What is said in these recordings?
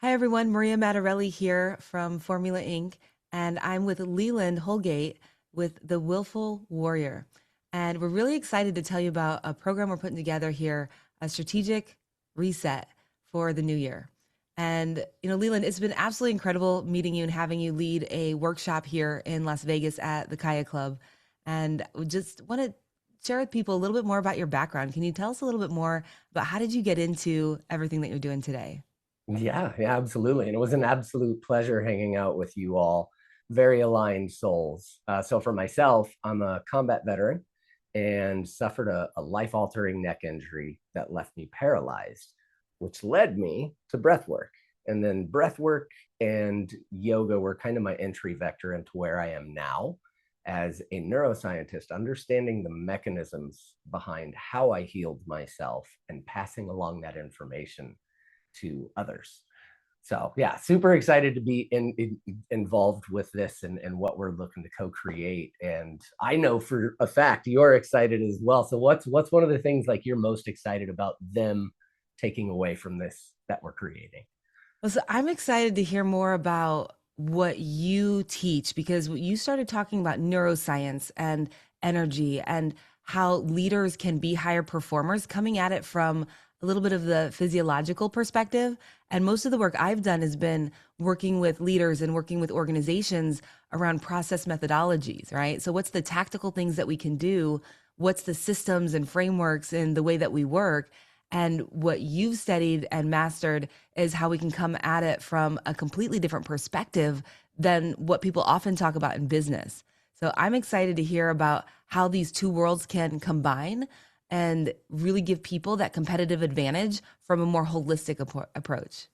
Hi, everyone. Maria Matarelli here from Formula Inc. And I'm with Leland Holgate with the Willful Warrior. And we're really excited to tell you about a program we're putting together here, a strategic reset for the new year. And, Leland, it's been absolutely incredible meeting you and having you lead a workshop here in Las Vegas at the Kaya Club. And we just want to share with people a little bit more about your background. Can you tell us a little bit more about how did you get into everything that you're doing today? Yeah, absolutely. And it was an absolute pleasure hanging out with you all. Very aligned souls. So for myself, I'm a combat veteran and suffered a life-altering neck injury that left me paralyzed, which led me to breath work. And then breath work and yoga were kind of my entry vector into where I am now as a neuroscientist, understanding the mechanisms behind how I healed myself and passing along that information to others. So yeah, super excited to be involved with this and what we're looking to co-create. And I know for a fact you're excited as well. So what's one of the things like you're most excited about them taking away from this that we're creating? Well, so I'm excited to hear more about what you teach because you started talking about neuroscience and energy and how leaders can be higher performers, coming at it from a little bit of the physiological perspective. And most of the work I've done has been working with leaders and working with organizations around process methodologies, right? So, what's the tactical things that we can do? What's the systems and frameworks in the way that we work? And what you've studied and mastered is how we can come at it from a completely different perspective than what people often talk about in business. So I'm excited to hear about how these two worlds can combine and really give people that competitive advantage from a more holistic approach.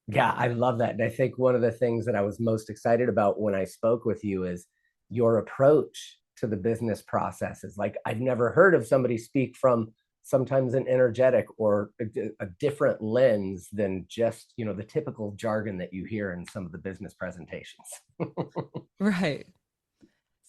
Yeah, I love that. And I think one of the things that I was most excited about when I spoke with you is your approach to the business process is like I've never heard of somebody speak from sometimes an energetic or a different lens than just, the typical jargon that you hear in some of the business presentations. Right.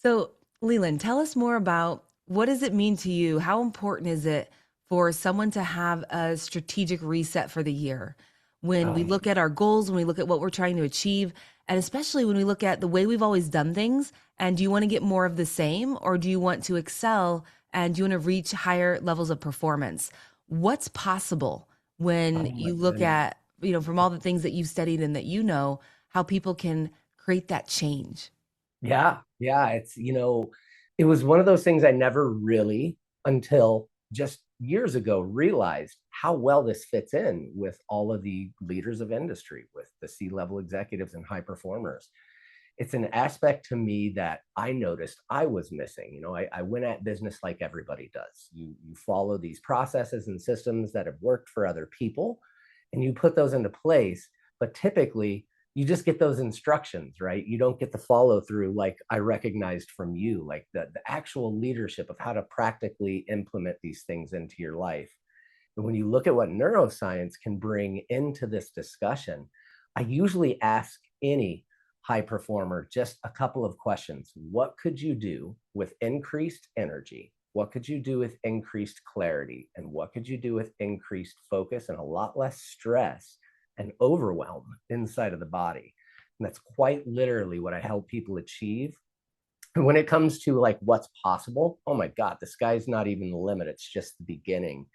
So, Leland, tell us more about what does it mean to you? How important is it for someone to have a strategic reset for the year? When we Um, look at our goals, when we look at what we're trying to achieve, and especially when we look at the way we've always done things, and do you want to get more of the same or do you want to excel and do you want to reach higher levels of performance? What's possible when oh my you look goodness. at, from all the things that you've studied and that how people can create that change? Yeah. It was one of those things I never really, until just years ago, realized how well this fits in with all of the leaders of industry, with the C-level executives and high performers. It's an aspect to me that I noticed I was missing. I went at business like everybody does. You follow these processes and systems that have worked for other people, and you put those into place. But typically, you just get those instructions, right? You don't get the follow through like I recognized from you, like the actual leadership of how to practically implement these things into your life. And when you look at what neuroscience can bring into this discussion, I usually ask any high performer just a couple of questions. What could you do with increased energy? What could you do with increased clarity? And what could you do with increased focus and a lot less stress and overwhelm inside of the body? And that's quite literally what I help people achieve. And when it comes to like what's possible, oh my God, the sky's not even the limit. It's just the beginning.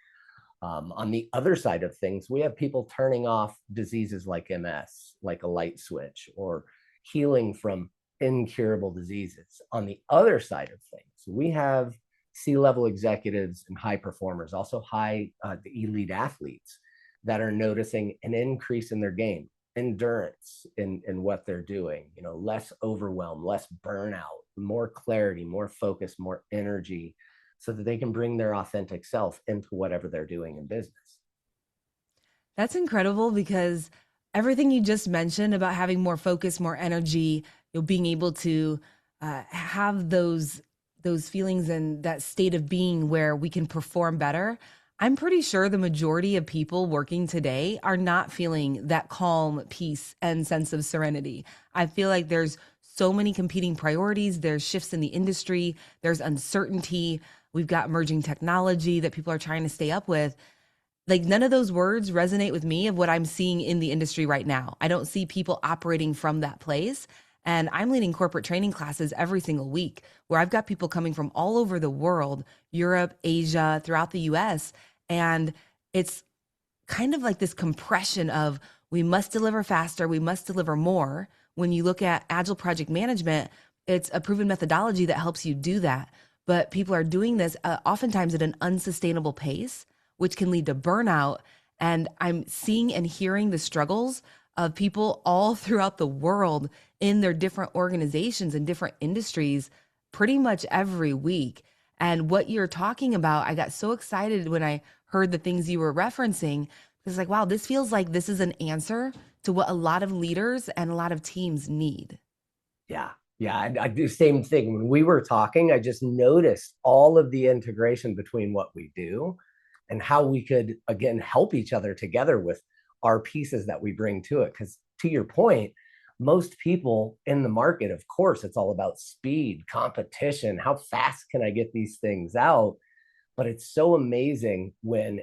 On the other side of things, we have people turning off diseases like MS, like a light switch, or healing from incurable diseases. On the other side of things, we have C-level executives and high performers, also the elite athletes that are noticing an increase in their game, endurance in what they're doing, less overwhelm, less burnout, more clarity, more focus, more energy, so that they can bring their authentic self into whatever they're doing in business. That's incredible because everything you just mentioned about having more focus, more energy, being able to have those feelings and that state of being where we can perform better. I'm pretty sure the majority of people working today are not feeling that calm, peace, and sense of serenity. I feel like there's so many competing priorities. There's shifts in the industry. There's uncertainty. We've got emerging technology that people are trying to stay up with Like none of those words resonate with me of what I'm seeing in the industry right now. I don't see people operating from that place. And I'm leading corporate training classes every single week where I've got people coming from all over the world, Europe, Asia, throughout the US. And it's kind of like this compression of we must deliver faster, we must deliver more. When you look at agile project management, it's a proven methodology that helps you do that. But people are doing this oftentimes at an unsustainable pace, which can lead to burnout. And I'm seeing and hearing the struggles of people all throughout the world in their different organizations and different industries pretty much every week. And what you're talking about, I got so excited when I heard the things you were referencing. It's like, wow, this feels like this is an answer to what a lot of leaders and a lot of teams need. Yeah. Yeah. I do the same thing. When we were talking, I just noticed all of the integration between what we do and how we could, again, help each other together with our pieces that we bring to it. Because to your point, most people in the market, of course, it's all about speed, competition. How fast can I get these things out? But it's so amazing when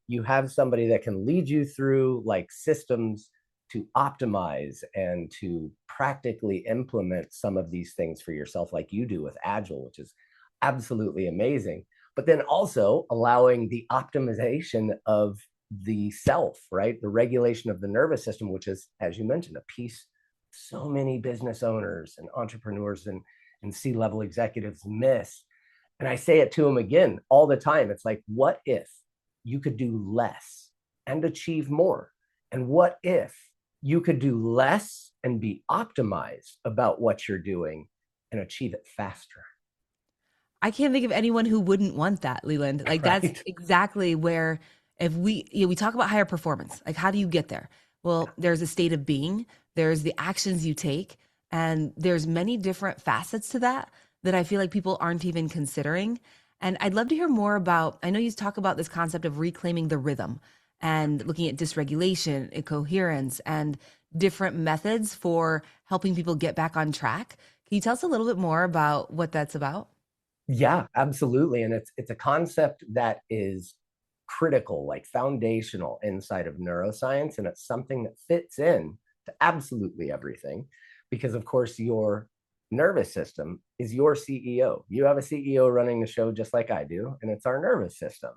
you have somebody that can lead you through like systems to optimize and to practically implement some of these things for yourself like you do with Agile, which is absolutely amazing. But then also allowing the optimization of the self, right? The regulation of the nervous system, which is, as you mentioned, a piece so many business owners and entrepreneurs and C-level executives miss. And I say it to them again all the time. It's like, what if you could do less and achieve more? And what if you could do less and be optimized about what you're doing and achieve it faster? I can't think of anyone who wouldn't want that, Leland. Like that's Right. exactly where if we talk about higher performance, like how do you get there? Well, there's a state of being, there's the actions you take, and there's many different facets to that that I feel like people aren't even considering. And I'd love to hear more about, I know you talk about this concept of reclaiming the rhythm and looking at dysregulation, incoherence, and different methods for helping people get back on track. Can you tell us a little bit more about what that's about? Yeah, absolutely. And it's a concept that is critical, like foundational inside of neuroscience. And it's something that fits in to absolutely everything. Because of course, your nervous system is your CEO. You have a CEO running the show just like I do, and it's our nervous system.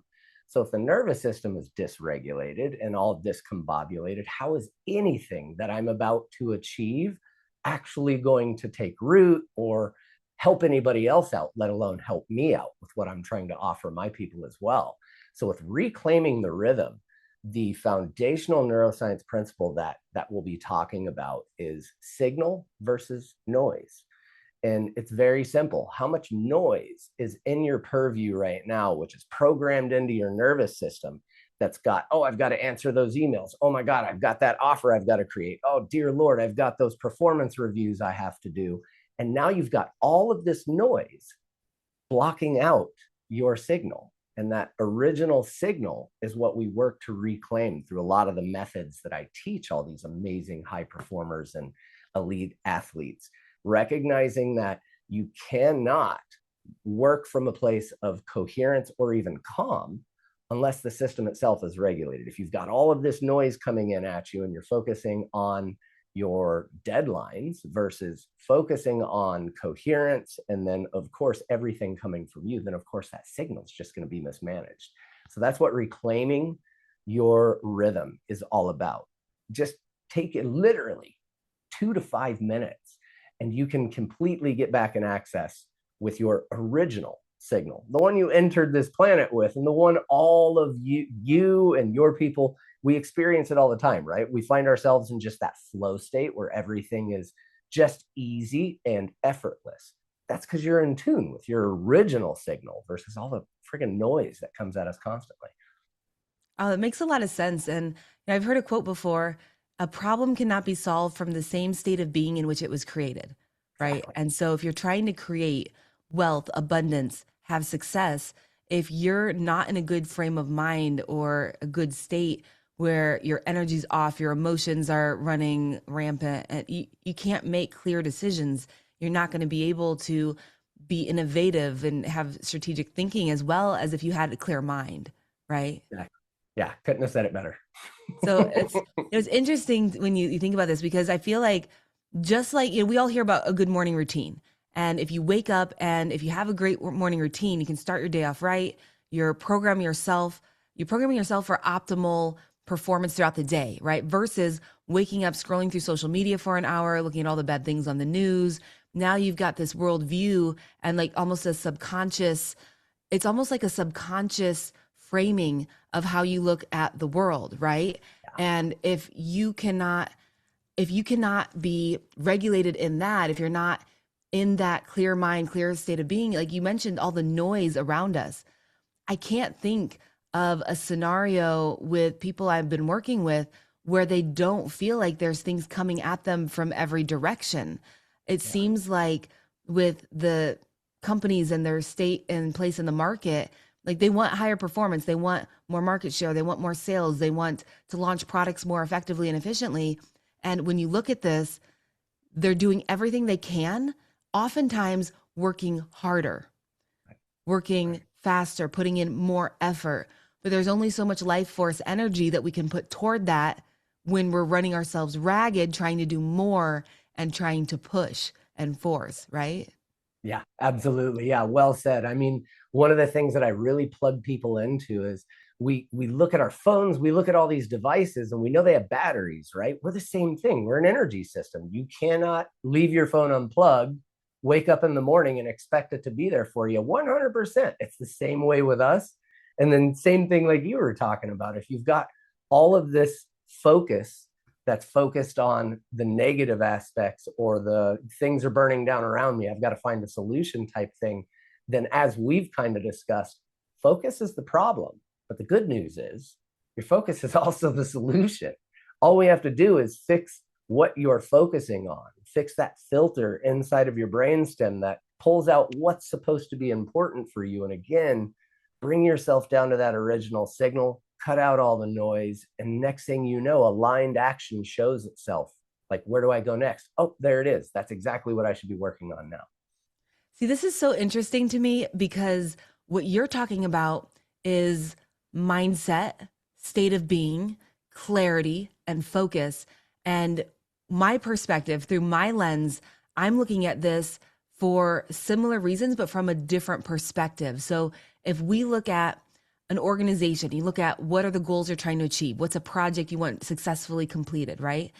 So if the nervous system is dysregulated and all discombobulated, how is anything that I'm about to achieve actually going to take root or help anybody else out, let alone help me out with what I'm trying to offer my people as well? So with reclaiming the rhythm, the foundational neuroscience principle that we'll be talking about is signal versus noise. And it's very simple. How much noise is in your purview right now, which is programmed into your nervous system that's got, oh, I've got to answer those emails. Oh my God, I've got that offer I've got to create. Oh, dear Lord, I've got those performance reviews I have to do. And now you've got all of this noise blocking out your signal. And that original signal is what we work to reclaim through a lot of the methods that I teach all these amazing high performers and elite athletes, recognizing that you cannot work from a place of coherence or even calm unless the system itself is regulated. If you've got all of this noise coming in at you and you're focusing on your deadlines versus focusing on coherence, and then of course everything coming from you, then of course that signal is just going to be mismanaged. So that's what reclaiming your rhythm is all about. Just take it literally 2 to 5 minutes and you can completely get back in access with your original signal, the one you entered this planet with, and the one all of you and your people, we experience it all the time, right? We find ourselves in just that flow state where everything is just easy and effortless. That's because you're in tune with your original signal versus all the friggin' noise that comes at us constantly. It makes a lot of sense. And I've heard a quote before, a problem cannot be solved from the same state of being in which it was created, right? Exactly. And so if you're trying to create wealth, abundance, have success, if you're not in a good frame of mind or a good state where your energy's off, your emotions are running rampant, and you can't make clear decisions, you're not going to be able to be innovative and have strategic thinking as well as if you had a clear mind, right? Exactly. Yeah, couldn't have said it better. So it's interesting when you think about this because I feel like just like we all hear about a good morning routine. And if you wake up and if you have a great morning routine, you can start your day off right. You're programming yourself for optimal performance throughout the day, right? Versus waking up, scrolling through social media for an hour, looking at all the bad things on the news. Now you've got this world view and like almost a subconscious, it's almost like a subconscious framing of how you look at the world, right? And if you cannot be regulated in that, if you're not in that clear mind, clear state of being, like you mentioned, all the noise around us, I can't think of a scenario with people I've been working with where they don't feel like there's things coming at them from every direction. It Yeah. seems like with the companies and their state and place in the market, like they want higher performance, they want more market share, they want more sales, they want to launch products more effectively and efficiently. And when you look at this, they're doing everything they can, oftentimes working harder, working Right. faster, putting in more effort. But there's only so much life force energy that we can put toward that when we're running ourselves ragged, trying to do more and trying to push and force, right? Yeah, absolutely. Yeah, well said. I mean, one of the things that I really plug people into is we look at our phones, we look at all these devices, and we know they have batteries, right? We're the same thing. We're an energy system. You cannot leave your phone unplugged, wake up in the morning and expect it to be there for you 100%. It's the same way with us. And then same thing like you were talking about. If you've got all of this focus that's focused on the negative aspects or the things are burning down around me, I've got to find a solution type thing, then as we've kind of discussed, focus is the problem. But the good news is your focus is also the solution. All we have to do is fix what you're focusing on, fix that filter inside of your brainstem that pulls out what's supposed to be important for you. And again, bring yourself down to that original signal, cut out all the noise, and next thing you know, aligned action shows itself. Like, where do I go next? Oh, there it is. That's exactly what I should be working on now. See, this is so interesting to me because what you're talking about is mindset, state of being, clarity, and focus. And my perspective through my lens, I'm looking at this for similar reasons, but from a different perspective. So if we look at an organization, you look at what are the goals you're trying to achieve, what's a project you want successfully completed, right?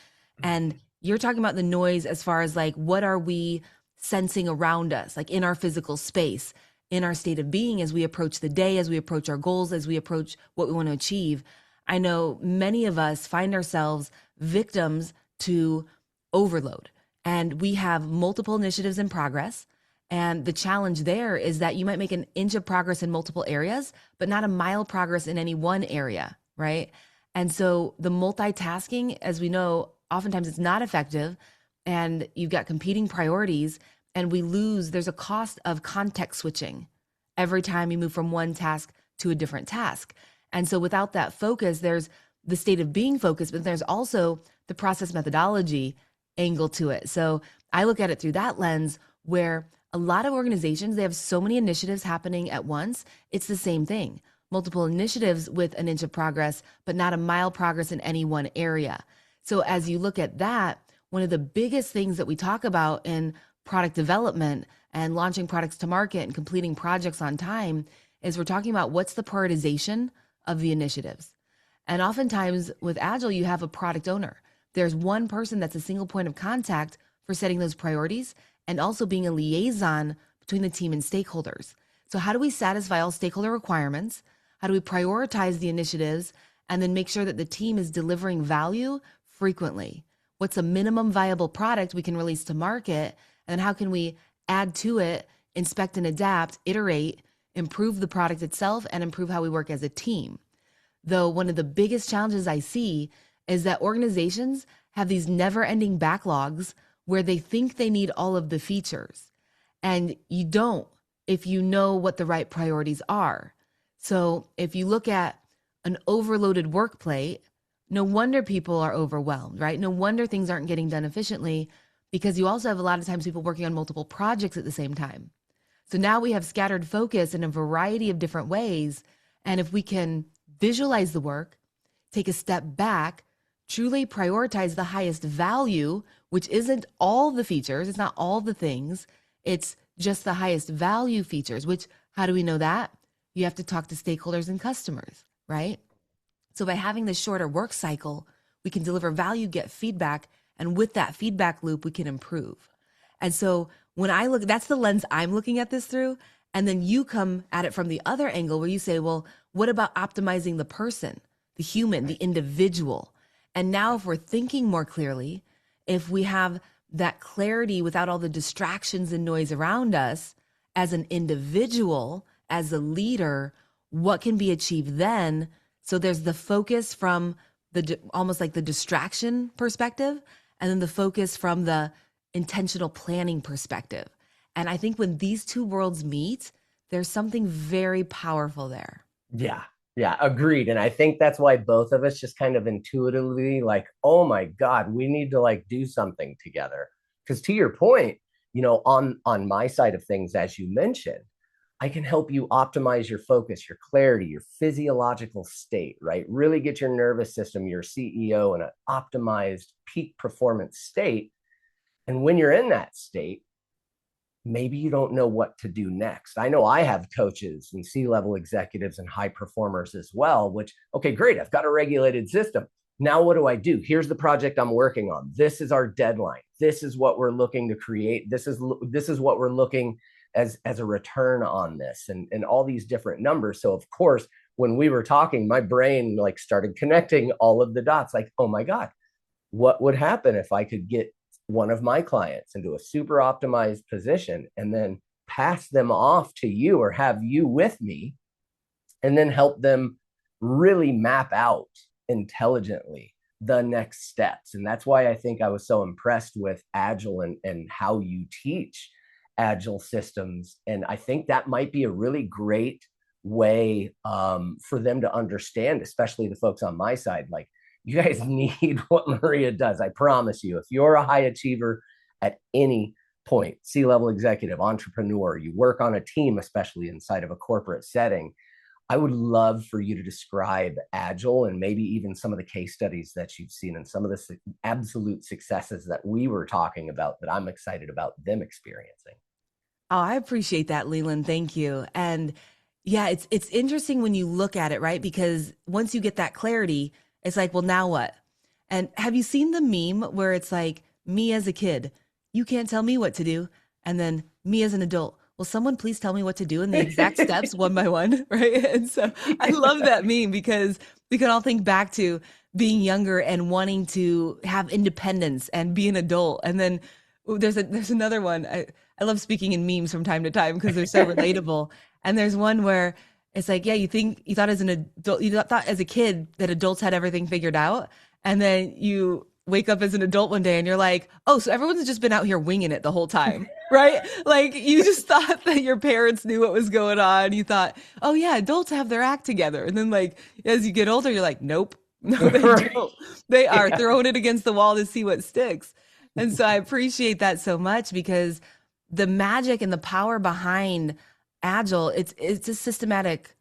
And you're talking about the noise as far as like, what are we sensing around us, like in our physical space, in our state of being as we approach the day, as we approach our goals, as we approach what we want to achieve. I know many of us find ourselves victims to overload, and we have multiple initiatives in progress. And the challenge there is that you might make an inch of progress in multiple areas, but not a mile progress in any one area, right? And so the multitasking, as we know, oftentimes it's not effective, and you've got competing priorities, and there's a cost of context switching every time you move from one task to a different task. And so without that focus, there's the state of being focused, but there's also the process methodology angle to it. So I look at it through that lens where a lot of organizations, they have so many initiatives happening at once. It's the same thing. Multiple initiatives with an inch of progress, but not a mile progress in any one area. So as you look at that, one of the biggest things that we talk about in product development and launching products to market and completing projects on time is we're talking about what's the prioritization of the initiatives. And oftentimes with Agile, you have a product owner. There's one person that's a single point of contact for setting those priorities and also being a liaison between the team and stakeholders. So how do we satisfy all stakeholder requirements? How do we prioritize the initiatives and then make sure that the team is delivering value frequently? What's a minimum viable product we can release to market? And how can we add to it, inspect and adapt, iterate, improve the product itself, and improve how we work as a team? Though one of the biggest challenges I see is that organizations have these never-ending backlogs where they think they need all of the features. And you don't if you know what the right priorities are. So if you look at an overloaded work plate, no wonder people are overwhelmed, right? No wonder things aren't getting done efficiently because you also have a lot of times people working on multiple projects at the same time. So now we have scattered focus in a variety of different ways. And if we can visualize the work, take a step back, truly prioritize the highest value, which isn't all the features, it's not all the things, it's just the highest value features, which, how do we know that? You have to talk to stakeholders and customers, right? So by having this shorter work cycle, we can deliver value, get feedback, and with that feedback loop, we can improve. And so when I look, that's the lens I'm looking at this through. And then you come at it from the other angle where you say, well, what about optimizing the person, the human, the individual? And now if we're thinking more clearly, if we have that clarity without all the distractions and noise around us as an individual, as a leader, what can be achieved then? So there's the focus from the almost like the distraction perspective, and then the focus from the intentional planning perspective. And I think when these two worlds meet, there's something very powerful there. Yeah. Yeah, agreed. And I think that's why both of us just kind of intuitively like, oh my God, we need to like do something together. Because to your point, on my side of things, as you mentioned, I can help you optimize your focus, your clarity, your physiological state, right? Really get your nervous system, your CEO in an optimized peak performance state. And when you're in that state, maybe you don't know what to do next. I know I have coaches and C-level executives and high performers as well, which, okay, great. I've got a regulated system. Now what do I do? Here's the project I'm working on. This is our deadline. This is what we're looking to create. This is what we're looking as a return on this, and all these different numbers. So of course, when we were talking, my brain like started connecting all of the dots, like, oh my God, what would happen if I could get one of my clients into a super optimized position and then pass them off to you or have you with me and then help them really map out intelligently the next steps. And that's why I think I was so impressed with Agile and how you teach Agile systems. And I think that might be a really great way for them to understand, especially the folks on my side, like, you guys need what Maria does. I promise you, if you're a high achiever at any point, C-level executive, entrepreneur, you work on a team, especially inside of a corporate setting, I would love for you to describe Agile and maybe even some of the case studies that you've seen and some of the absolute successes that we were talking about that I'm excited about them experiencing. Oh, I appreciate that, Leland. Thank you. And yeah, it's interesting when you look at it, right? Because once you get that clarity, it's like, well, now what? And have you seen the meme where it's like, me as a kid, you can't tell me what to do. And then me as an adult, will someone please tell me what to do in the exact steps one by one, right? And so I love that meme because we can all think back to being younger and wanting to have independence and be an adult. And then there's another one. I love speaking in memes from time to time because they're so relatable. And there's one where it's like, yeah, you thought as an adult, you thought as a kid that adults had everything figured out. And then you wake up as an adult one day and you're like, oh, so everyone's just been out here winging it the whole time, right? Like you just thought that your parents knew what was going on. You thought, oh yeah, adults have their act together. And then like, as you get older, you're like, nope, no, they don't. They are throwing it against the wall to see what sticks. And so I appreciate that so much because the magic and the power behind Agile, it's a systematic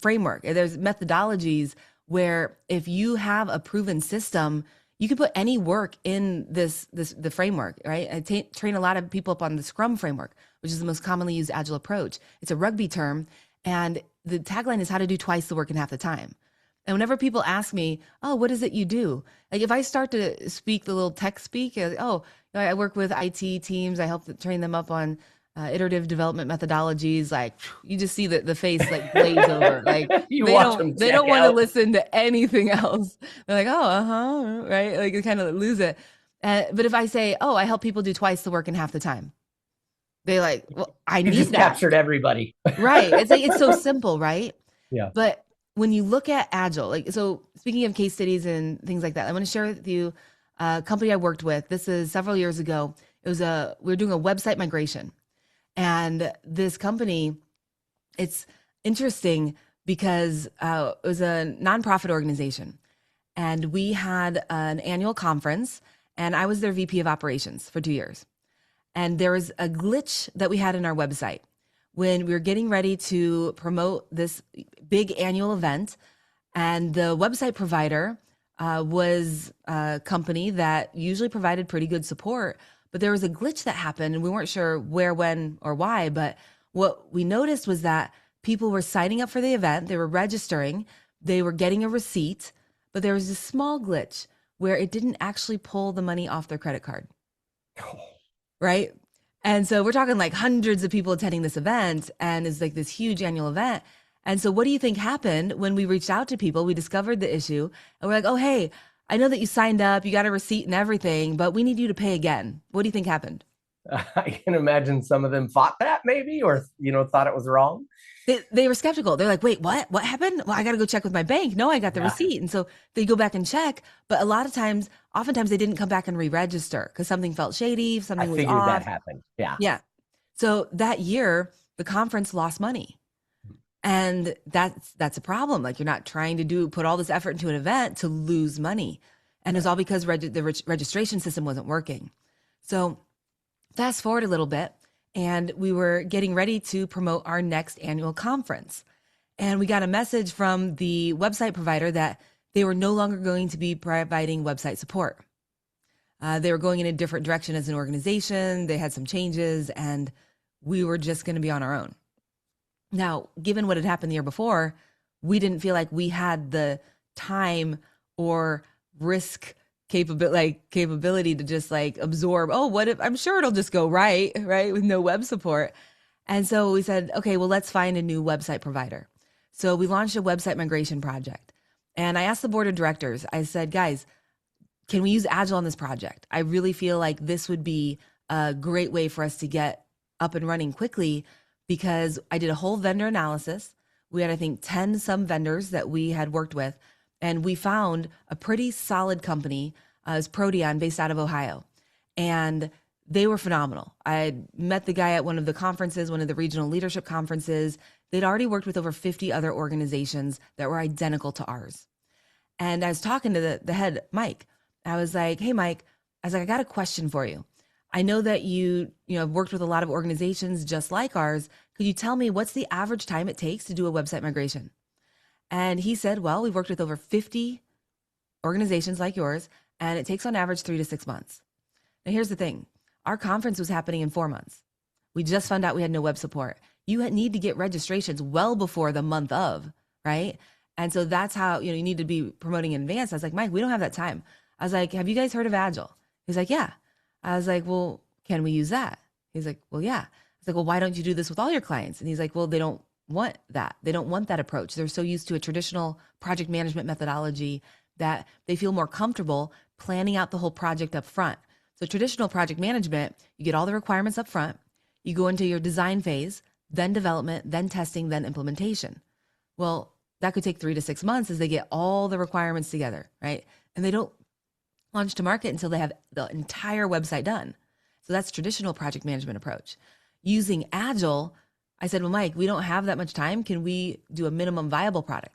framework. There's methodologies where if you have a proven system, you can put any work in the framework, right? I train a lot of people up on the Scrum framework, which is the most commonly used Agile approach. It's a rugby term, and the tagline is how to do twice the work in half the time. And whenever people ask me, oh, what is it you do? Like if I start to speak the little tech speak, I work with IT teams. I help train them up on iterative development methodologies. Like you just see the face like glaze over. Like You they watch them don't check want to out. listen to anything else. They're like, oh, right? Like they kind of lose it. But if I say, oh, I help people do twice the work in half the time, they like, well, I You've need just that. captured everybody. Right. It's like it's so simple, right? Yeah. But when you look at Agile, like, so speaking of case studies and things like that, I want to share with you a company I worked with. This is several years ago. We were doing a website migration. And this company, it's interesting because it was a nonprofit organization. And we had an annual conference, and I was their VP of operations for 2 years. And there was a glitch that we had in our website when we were getting ready to promote this big annual event. And the website provider was a company that usually provided pretty good support, but there was a glitch that happened and we weren't sure where, when, or why. But what we noticed was that people were signing up for the event, they were registering, they were getting a receipt, but there was this small glitch where it didn't actually pull the money off their credit card, right? And so we're talking like hundreds of people attending this event, and it's like this huge annual event. And so what do you think happened when we reached out to people? We discovered the issue and we're like, oh, hey, I know that you signed up, you got a receipt and everything, but we need you to pay again. What do you think happened? I can imagine some of them fought that maybe, or thought it was wrong. They were skeptical. They're like, wait, what? What happened? Well, I got to go check with my bank. No, I got the Yeah, receipt. And so they go back and check. But a lot of times, oftentimes they didn't come back and re-register because something felt shady, I something was figured that off. happened. Yeah. Yeah. So that year, the conference lost money. And that's a problem. Like you're not trying to put all this effort into an event to lose money. And it's all because the registration system wasn't working. So fast forward a little bit, and we were getting ready to promote our next annual conference. And we got a message from the website provider that they were no longer going to be providing website support. They were going in a different direction as an organization. They had some changes, and we were just going to be on our own. Now, given what had happened the year before, we didn't feel like we had the time or risk capability to just like absorb, oh, what if I'm sure it'll just go right, with no web support. And so we said, okay, well, let's find a new website provider. So we launched a website migration project. And I asked the board of directors, I said, guys, can we use Agile on this project? I really feel like this would be a great way for us to get up and running quickly, because I did a whole vendor analysis. We had, I think, 10 some vendors that we had worked with, and we found a pretty solid company. It's Proteon, based out of Ohio. And they were phenomenal. I met the guy at one of the conferences, one of the regional leadership conferences. They'd already worked with over 50 other organizations that were identical to ours. And I was talking to the head, Mike. I was like, hey, Mike, I was like, I got a question for you. I know that you have worked with a lot of organizations just like ours. Could you tell me what's the average time it takes to do a website migration? And he said, well, we've worked with over 50 organizations like yours, and it takes on average 3 to 6 months. Now, here's the thing. Our conference was happening in 4 months. We just found out we had no web support. You need to get registrations well before the month of, right? And so that's how, you need to be promoting in advance. I was like, Mike, we don't have that time. I was like, have you guys heard of Agile? He's like, yeah. I was like, well, can we use that? He's like, well, yeah. I was like, well, why don't you do this with all your clients? And he's like, well, they don't want that. They don't want that approach. They're so used to a traditional project management methodology that they feel more comfortable planning out the whole project up front. So traditional project management, you get all the requirements up front, you go into your design phase, then development, then testing, then implementation. Well, that could take 3 to 6 months as they get all the requirements together, right? And they don't launch to market until they have the entire website done. So that's traditional project management approach. Using Agile, I said, well, Mike, we don't have that much time. Can we do a minimum viable product?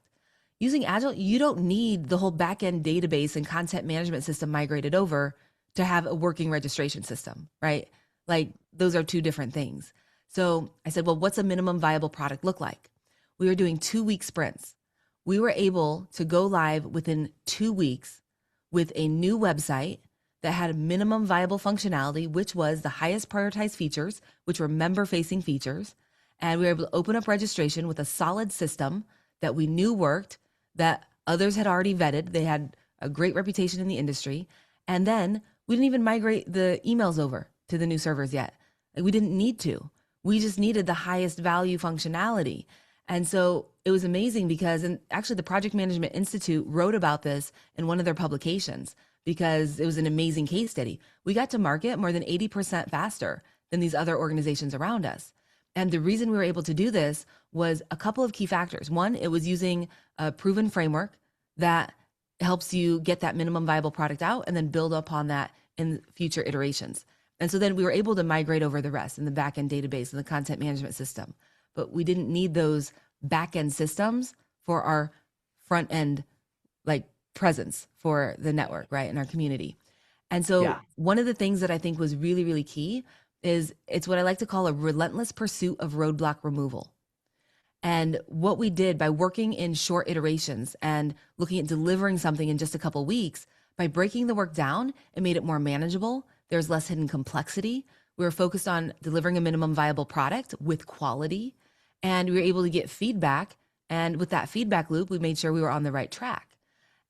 Using Agile, you don't need the whole backend database and content management system migrated over to have a working registration system, right? Like those are two different things. So I said, well, what's a minimum viable product look like? We were doing 2-week sprints. We were able to go live within 2 weeks with a new website that had a minimum viable functionality, which was the highest prioritized features, which were member-facing features. And we were able to open up registration with a solid system that we knew worked, that others had already vetted. They had a great reputation in the industry. And then we didn't even migrate the emails over to the new servers yet. Like, we didn't need to. We just needed the highest value functionality. And so it was amazing because, and actually the Project Management Institute wrote about this in one of their publications because it was an amazing case study. We got to market more than 80% faster than these other organizations around us. And the reason we were able to do this was a couple of key factors. One, it was using a proven framework that helps you get that minimum viable product out and then build upon that in future iterations. And so then we were able to migrate over the rest in the backend database and the content management system. But we didn't need those backend systems for our front end presence for the network, right, in our community. And so Yeah. one of the things that I think was really, really key is it's what I like to call a relentless pursuit of roadblock removal. And what we did by working in short iterations and looking at delivering something in just a couple weeks, by breaking the work down, it made it more manageable. There's less hidden complexity. We were focused on delivering a minimum viable product with quality, and we were able to get feedback. And with that feedback loop, we made sure we were on the right track.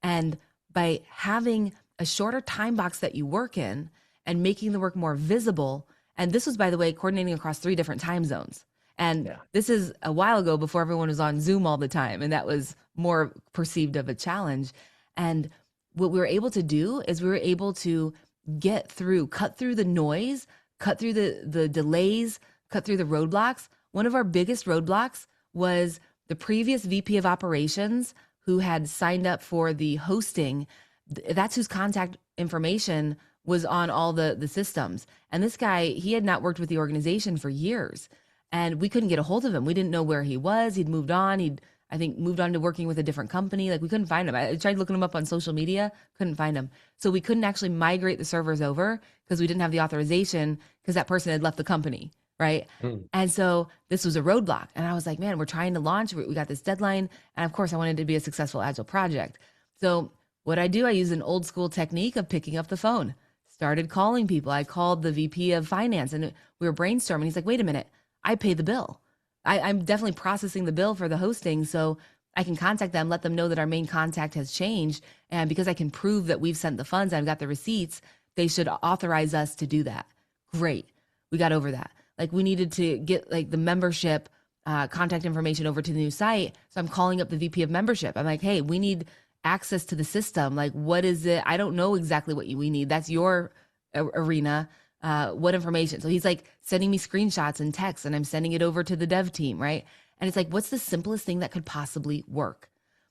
And by having a shorter time box that you work in and making the work more visible, and this was, by the way, coordinating across 3 different time zones. And Yeah. this is a while ago before everyone was on Zoom all the time. And that was more perceived of a challenge. And what we were able to do is we were able to cut through the noise, cut through the delays, cut through the roadblocks. One of our biggest roadblocks was the previous VP of operations who had signed up for the hosting. That's whose contact information was on all the systems. And this guy, he had not worked with the organization for years. And we couldn't get a hold of him. We didn't know where he was. He'd moved on. I think, moved on to working with a different company. Like, we couldn't find him. I tried looking him up on social media, couldn't find him. So we couldn't actually migrate the servers over because we didn't have the authorization because that person had left the company, right? Mm. And so this was a roadblock. And I was like, man, we're trying to launch. We got this deadline. And of course, I wanted it to be a successful Agile project. So what I do, I use an old school technique of picking up the phone, started calling people. I called the VP of finance and we were brainstorming. He's like, wait a minute, I pay the bill. I'm definitely processing the bill for the hosting. So I can contact them, let them know that our main contact has changed. And because I can prove that we've sent the funds, I've got the receipts, they should authorize us to do that. Great. We got over that. Like, we needed to get like the membership contact information over to the new site. So I'm calling up the VP of membership. I'm like, hey, we need access to the system. Like, what is it? I don't know exactly what we need. That's your arena. What information? So he's like sending me screenshots and texts, and I'm sending it over to the dev team, right? And it's like, what's the simplest thing that could possibly work?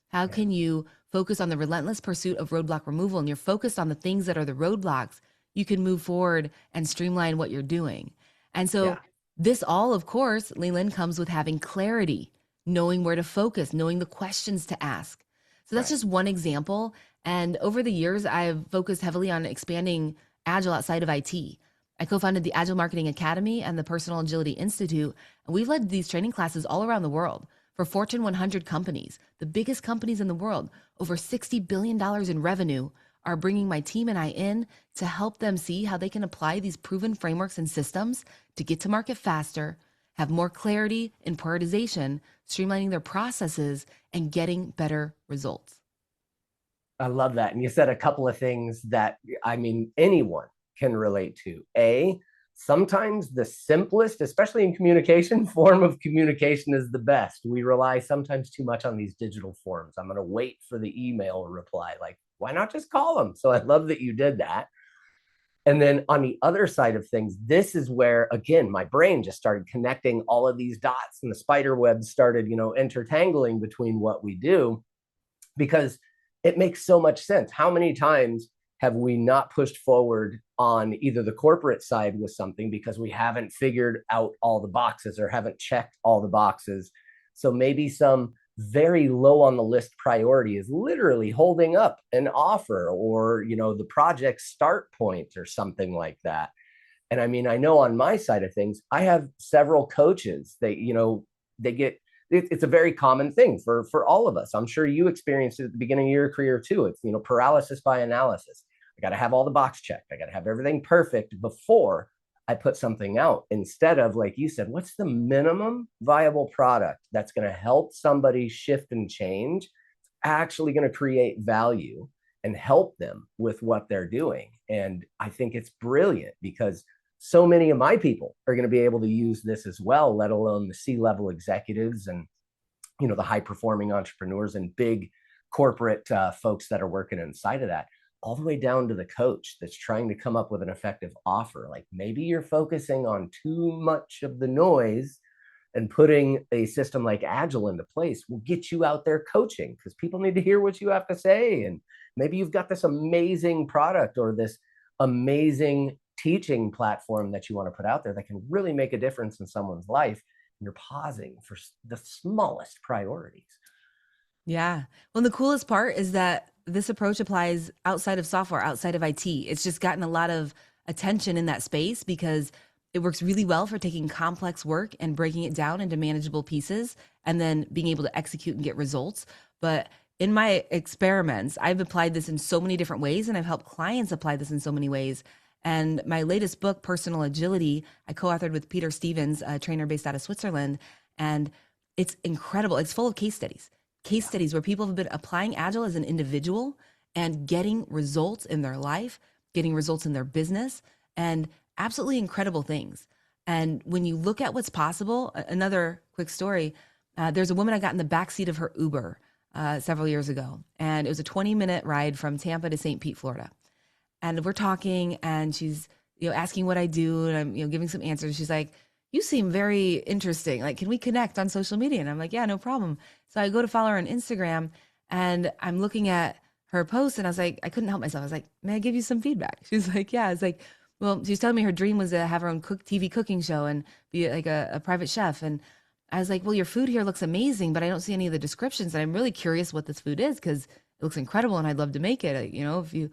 How Yeah. can you focus on the relentless pursuit of roadblock removal, and you're focused on the things that are the roadblocks? You can move forward and streamline what you're doing. And so Yeah. this all, of course, Leland, comes with having clarity, knowing where to focus, knowing the questions to ask. So that's Right. just one example. And over the years, I've focused heavily on expanding Agile outside of IT. I co-founded the Agile Marketing Academy and the Personal Agility Institute, and we've led these training classes all around the world for Fortune 100 companies, the biggest companies in the world. Over $60 billion in revenue are bringing my team and I in to help them see how they can apply these proven frameworks and systems to get to market faster, have more clarity in prioritization, streamlining their processes, and getting better results. I love that. And you said a couple of things that, I mean, anyone can relate to. Sometimes the simplest, especially in communication, form of communication is the best. We rely sometimes too much on these digital forms. I'm going to wait for the email reply. Like, why not just call them? So I love that you did that. And then on the other side of things, this is where, again, my brain just started connecting all of these dots and the spider web started, intertangling between what we do, because it makes so much sense. How many times have we not pushed forward on either the corporate side with something because we haven't figured out all the boxes or haven't checked all the boxes? So maybe some very low on the list priority is literally holding up an offer or, the project start point or something like that. And I mean, I know on my side of things, I have several coaches that, they get, it's a very common thing for all of us. I'm sure you experienced it at the beginning of your career too. It's, paralysis by analysis. I got to have all the box checked. I got to have everything perfect before I put something out, instead of, like you said, what's the minimum viable product that's going to help somebody shift and change, actually going to create value and help them with what they're doing. And I think it's brilliant because so many of my people are going to be able to use this as well, let alone the C-level executives and, the high performing entrepreneurs and big corporate folks that are working inside of that, all the way down to the coach that's trying to come up with an effective offer. Like, maybe you're focusing on too much of the noise, and putting a system like Agile into place will get you out there coaching, because people need to hear what you have to say. And maybe you've got this amazing product or this amazing teaching platform that you want to put out there that can really make a difference in someone's life. And you're pausing for the smallest priorities. Yeah. Well, the coolest part is that this approach applies outside of software, outside of IT. It's just gotten a lot of attention in that space because It works really well for taking complex work and breaking it down into manageable pieces and then being able to execute and get results. But in my experiments, I've applied this in so many different ways and I've helped clients apply this in so many ways. And my latest book, Personal Agility, I co authored with Peter Stevens, a trainer based out of Switzerland. And it's incredible. It's full of case Yeah. studies where people have been applying Agile as an individual and getting results in their life, getting results in their business, and absolutely incredible things. And when you look at what's possible, another quick story, there's a woman I got in the backseat of her Uber several years ago, and it was a 20-minute ride from Tampa to St. Pete, Florida. And we're talking, and she's asking what I do, and I'm giving some answers. She's like, "You seem very interesting. Like, can we connect on social media?" And I'm like, "Yeah, no problem." So I go to follow her on Instagram, and I'm looking at her post, and I was like, I couldn't help myself. I was like, "May I give you some feedback?" She's like, "Yeah." I was like, well, she was telling me her dream was to have her own TV cooking show and be like a private chef. And I was like, well, your food here looks amazing, but I don't see any of the descriptions. And I'm really curious what this food is because it looks incredible and I'd love to make it. If you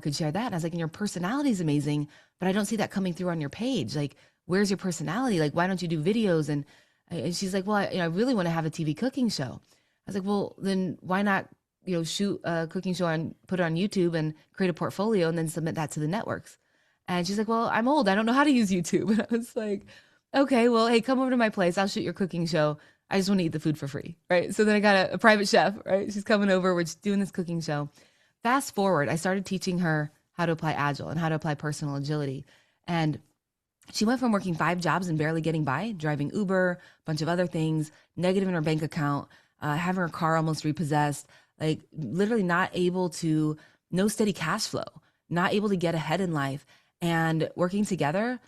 could share that. And I was like, and your personality is amazing, but I don't see that coming through on your page. Like, where's your personality? Like, why don't you do videos? And she's like, well, I really want to have a TV cooking show. I was like, well, then why not, shoot a cooking show and put it on YouTube and create a portfolio and then submit that to the networks. And she's like, well, I'm old. I don't know how to use YouTube. And I was like, okay, well, hey, come over to my place. I'll shoot your cooking show. I just want to eat the food for free. Right. So then I got a private chef, right? She's coming over. We're just doing this cooking show. Fast forward, I started teaching her how to apply Agile and how to apply personal agility. And she went from working 5 jobs and barely getting by, driving Uber, a bunch of other things, negative in her bank account, having her car almost repossessed, like literally not able to, no steady cash flow, not able to get ahead in life. And working together,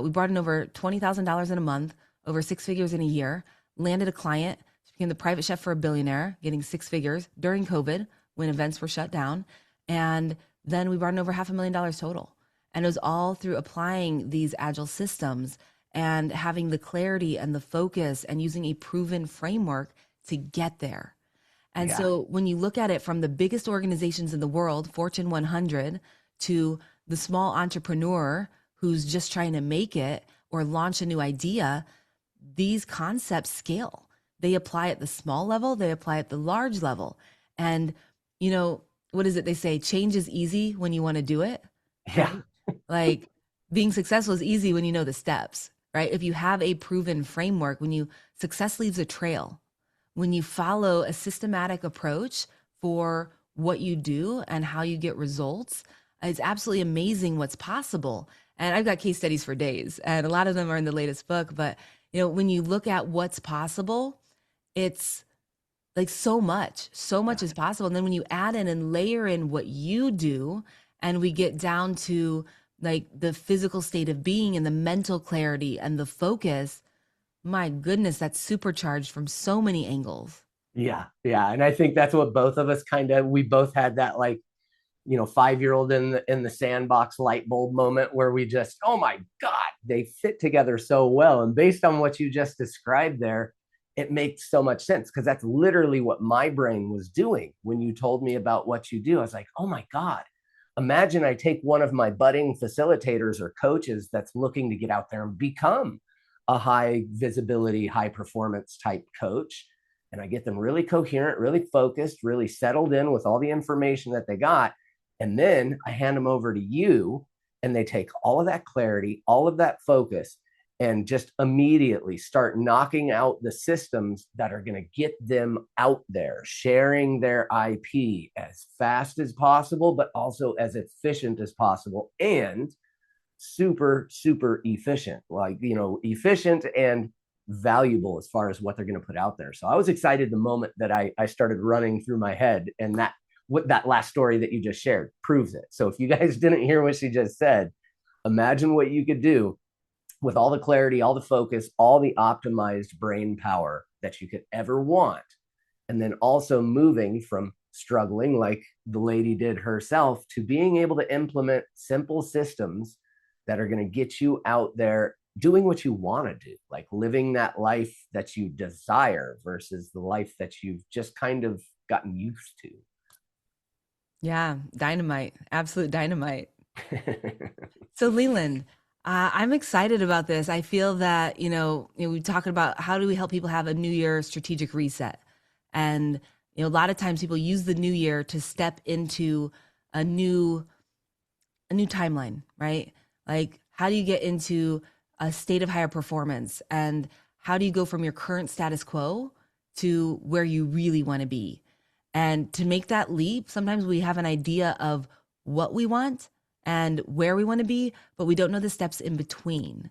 we brought in over $20,000 in a month, over 6 figures in a year, landed a client. She became the private chef for a billionaire, getting 6 figures during COVID when events were shut down. And then we brought in over $500,000 total. And it was all through applying these agile systems and having the clarity and the focus and using a proven framework to get there. And Yeah. so when you look at it from the biggest organizations in the world, Fortune 100, to the small entrepreneur who's just trying to make it or launch a new idea, these concepts scale. They apply at the small level, they apply at the large level. And, what is it they say? Change is easy when you want to do it, Yeah. right? Like being successful is easy when you know the steps, right? If you have a proven framework, when you success leaves a trail, when you follow a systematic approach for what you do and how you get results, it's absolutely amazing what's possible. And I've got case studies for days, and a lot of them are in the latest book. But, when you look at what's possible, it's like so much Yeah. is possible. And then when you add in and layer in what you do, and we get down to like the physical state of being and the mental clarity and the focus, my goodness, that's supercharged from so many angles. Yeah. Yeah. And I think that's what both of us we both had that, like, 5-year-old in the sandbox light bulb moment where we just, oh my God, they fit together so well. And based on what you just described there, it makes so much sense because that's literally what my brain was doing when you told me about what you do. I was like, oh my God, imagine I take one of my budding facilitators or coaches that's looking to get out there and become a high visibility, high performance type coach. And I get them really coherent, really focused, really settled in with all the information that they got. And then I hand them over to you, and they take all of that clarity, all of that focus, and just immediately start knocking out the systems that are going to get them out there, sharing their IP as fast as possible, but also as efficient as possible, and super, super efficient, like, efficient and valuable as far as what they're going to put out there. So I was excited the moment that I started running through my head, and that last story that you just shared proves it. So if you guys didn't hear what she just said, imagine what you could do with all the clarity, all the focus, all the optimized brain power that you could ever want. And then also moving from struggling like the lady did herself to being able to implement simple systems that are going to get you out there doing what you want to do, like living that life that you desire versus the life that you've just kind of gotten used to. Yeah, dynamite, absolute dynamite. So, Leland, I'm excited about this. I feel that, we're talking about how do we help people have a new year strategic reset. And, a lot of times people use the new year to step into a new a new timeline, right? Like how do you get into a state of higher performance and how do you go from your current status quo to where you really want to be? And to make that leap, sometimes we have an idea of what we want and where we want to be, but we don't know the steps in between.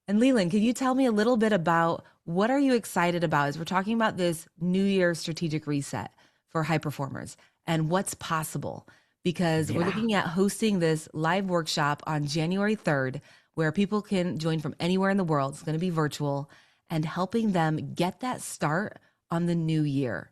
And Leland, could you tell me a little bit about what are you excited about as we're talking about this New Year strategic reset for high performers and what's possible? Because we're Yeah. looking at hosting this live workshop on January 3rd, where people can join from anywhere in the world. It's going to be virtual and helping them get that start on the new year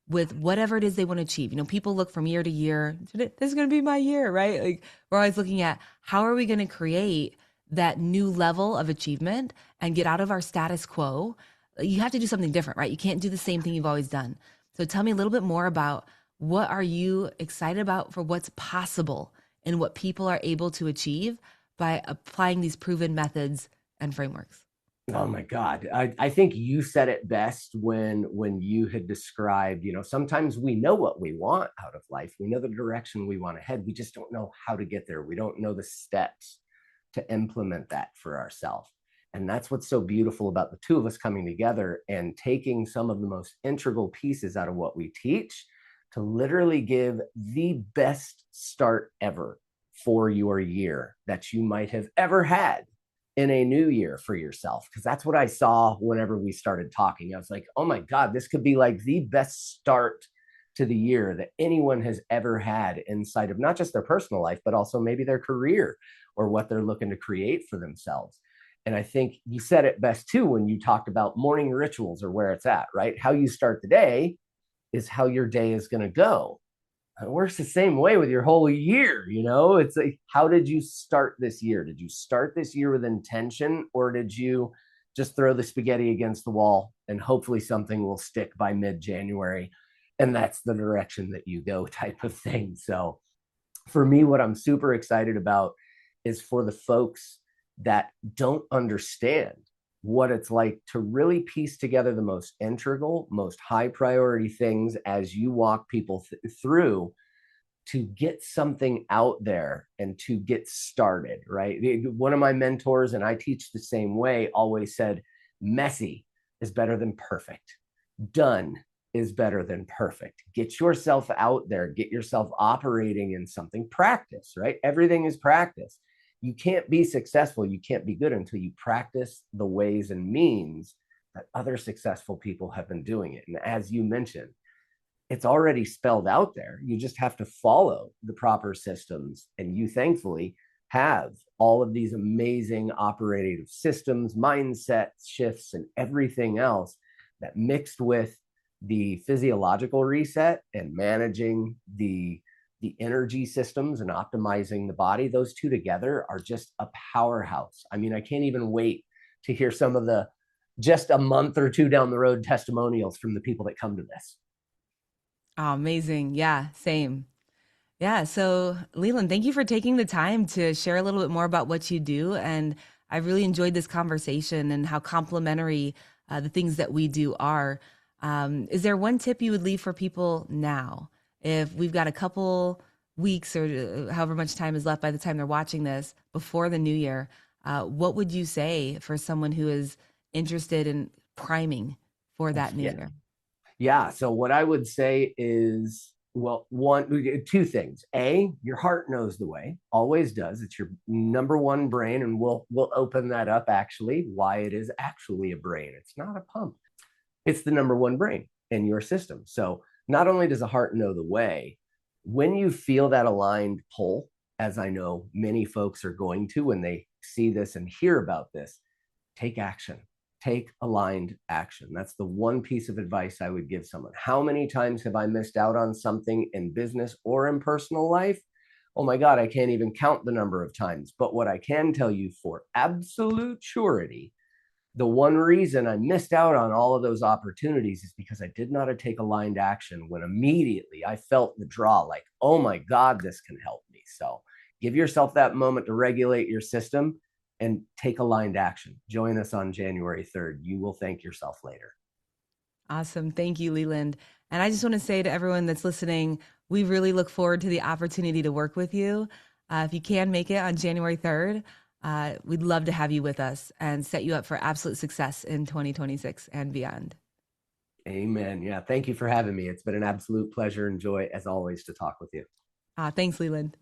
with whatever it is they want to achieve. People look from year to year. This is going to be my year, right? Like we're always looking at how are we going to create that new level of achievement and get out of our status quo. You have to do something different, right? You can't do the same thing you've always done. So tell me a little bit more about what are you excited about for what's possible and what people are able to achieve by applying these proven methods and frameworks. Oh my God. I think you said it best when you had described, sometimes we know what we want out of life. We know the direction we want to head. We just don't know how to get there. We don't know the steps to implement that for ourselves. And that's what's so beautiful about the two of us coming together and taking some of the most integral pieces out of what we teach to literally give the best start ever for your year that you might have ever had in a new year for yourself. Because that's what I saw whenever we started talking. I was like, oh my God, this could be like the best start to the year that anyone has ever had inside of not just their personal life, but also maybe their career or what they're looking to create for themselves. And I think you said it best too when you talked about morning rituals or where it's at, right? How you start the day is how your day is going to go. It works the same way with your whole year. It's like, how did you start this year? Did you start this year with intention, or did you just throw the spaghetti against the wall and hopefully something will stick by mid-January? And that's the direction that you go, type of thing. So for me, what I'm super excited about is for the folks that don't understand what it's like to really piece together the most integral, most high priority things as you walk people through to get something out there and to get started, right? One of my mentors, and I teach the same way, always said, messy is better than perfect. Done is better than perfect. Get yourself out there, get yourself operating in something, practice, right? Everything is practice. You can't be successful, you can't be good until you practice the ways and means that other successful people have been doing it. And as you mentioned, it's already spelled out there. You just have to follow the proper systems. And you thankfully have all of these amazing operating systems, mindset shifts, and everything else that mixed with the physiological reset and managing the energy systems and optimizing the body, those two together are just a powerhouse. I mean, I can't even wait to hear some of the just a month or two down the road testimonials from the people that come to this. Oh, amazing. Yeah, same. Yeah. So, Leland, thank you for taking the time to share a little bit more about what you do. And I really enjoyed this conversation and how complementary the things that we do are. Is there one tip you would leave for people now? If we've got a couple weeks or however much time is left by the time they're watching this before the new year, what would you say for someone who is interested in priming for that new Yeah. year? Yeah. So what I would say is, well, two things. A, your heart knows the way, always does. It's your number one brain, and we'll open that up actually, why it is actually a brain. It's not a pump. It's the number one brain in your system. So not only does the heart know the way, when you feel that aligned pull, as I know many folks are going to when they see this and hear about this, take action. Take aligned action. That's the one piece of advice I would give someone. How many times have I missed out on something in business or in personal life? Oh my God, I can't even count the number of times. But what I can tell you for absolute surety, the one reason I missed out on all of those opportunities is because I did not take aligned action when immediately I felt the draw, like, oh my God, this can help me. So give yourself that moment to regulate your system and take aligned action. Join us on January 3rd. You will thank yourself later. Awesome. Thank you, Leland. And I just want to say to everyone that's listening, we really look forward to the opportunity to work with you. If you can make it on January 3rd, we'd love to have you with us and set you up for absolute success in 2026 and beyond. Amen. Yeah. Thank you for having me. It's been an absolute pleasure and joy, as always, to talk with you. Thanks, Leland.